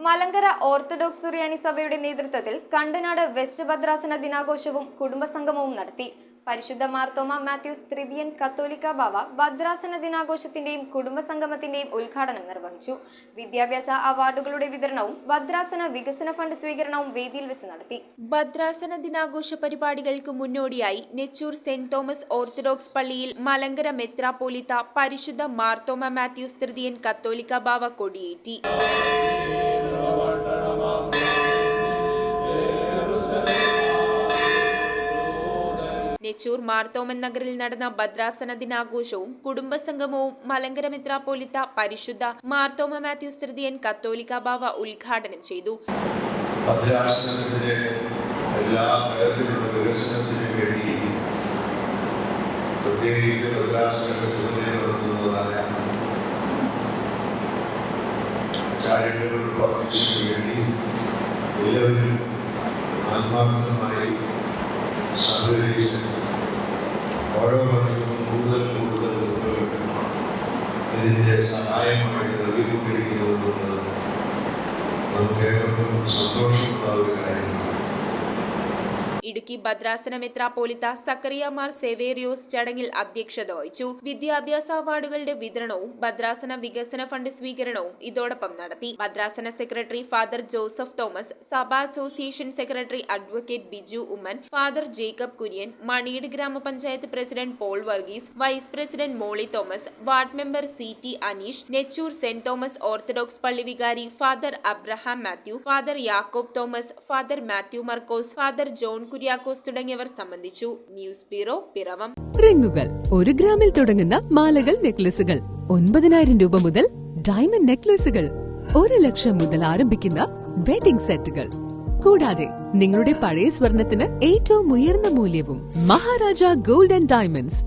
Malankara orthodox സുറിയാനി സഭയുടെ നേതൃത്വത്തിൽ Kandanad west ഭദ്രാസന ദിനാഘോഷവും കുടുംബസംഗമവും നടത്തി. പരിശുദ്ധ മാർത്തോമ മാത്യൂസ് തൃതീയൻ കത്തോലിക്ക ബാവ ഭദ്രാസന ദിനാഘോഷത്തിന്റെയും കുടുംബസംഗമത്തിന്റെയും ഉദ്ഘാടനം നിർവഹിച്ചു. വിദ്യാഭ്യാസ അവാർഡുകളുടെ വിതരണവും ഭദ്രാസന വികസന ഫണ്ട് സ്വീകരണവും വേദിയിൽ വെച്ച് നടത്തി. ഭദ്രാസന ദിനാഘോഷ പരിപാടികൾക്ക് മുന്നോടിയായി നെച്ചൂർ സെന്റ് തോമസ് ഓർത്തഡോക്സ് പള്ളിയിൽ മലങ്കര മെത്രാപ്പോലിത്ത പരിശുദ്ധ മാർത്തോമ മാത്യൂസ് തൃതീയൻ കത്തോലിക്ക ബാവ കൊടിയേറ്റി. നെച്ചൂർ മാർത്തോമൻ നഗറിൽ നടന്ന ഭദ്രാസന ദിനാഘോഷവും കുടുംബസംഗമവും മലങ്കര മെത്രാപ്പോലിത്ത പരിശുദ്ധ മാർത്തോമ മാത്യൂസ് തൃതീയൻ കത്തോലിക്ക ബാവ ഉദ്ഘാടനം ചെയ്തു. ഭദ്രാസനത്തിന്റെ എല്ലാ തരത്തിലുള്ള വികസനത്തിനു വേണ്ടി പ്രത്യേകിച്ച് ഭദ്രാസനത്തിനുള്ളതായ ചാരിറ്റബിൾ പ്രവർത്തനത്തിനു വേണ്ടി എല്ലാവരും ആത്മാർത്ഥമായി സഹകരിച്ച് ഓരോ വർഷവും കൂടുതൽ ഇതിൻ്റെ സഹായമായിട്ട് നൽകിക്കൊണ്ടിരിക്കുന്നത് നമുക്ക് ഏവർക്കും സന്തോഷമുള്ള ഒരു കാര്യമാണ്. ഇടുക്കി ഭദ്രാസന മെത്രാപ്പോലിത്ത സക്കറിയ മാർ സേവേറിയോസ് ചടങ്ങിൽ അധ്യക്ഷത വഹിച്ചു. വിദ്യാഭ്യാസ അവാർഡുകളുടെ വിതരണവും ഭദ്രാസന വികസന ഫണ്ട് സ്വീകരണവും ഇതോടൊപ്പം നടത്തി. ഭദ്രാസന സെക്രട്ടറി ഫാദർ ജോസഫ് തോമസ്, സഭാ association secretary advocate Biju Oommen, father Jacob Kurian, Maniyad ഗ്രാമപഞ്ചായത്ത് president Paul Varghese, vice president Molly Thomas, ward member CT Aneesh, Nechoor saint Thomas orthodox പള്ളി വികാരി father Abraham Mathew, father Yakob Thomas, father Mathew Markose, father John Kuriakose തുടങ്ങിയവർ സംബന്ധിച്ചു. News bureau, Piravom. റിങ്ങുകൾ 1 ഗ്രാമിൽ തുടങ്ങുന്ന മാലകൾ, നെക്ലസുകൾ 9,000 രൂപ മുതൽ ഡയമണ്ട് നെക്ലസുകൾ 1 ലക്ഷം മുതൽ ആരംഭിക്കുന്ന വെഡിംഗ് സെറ്റുകൾ, കൂടാതെ നിങ്ങളുടെ പഴയ സ്വർണത്തിന് ഏറ്റവും ഉയർന്ന മൂല്യവും മഹാരാജ ഗോൾഡ് ആൻഡ് ഡയമണ്ട്സ്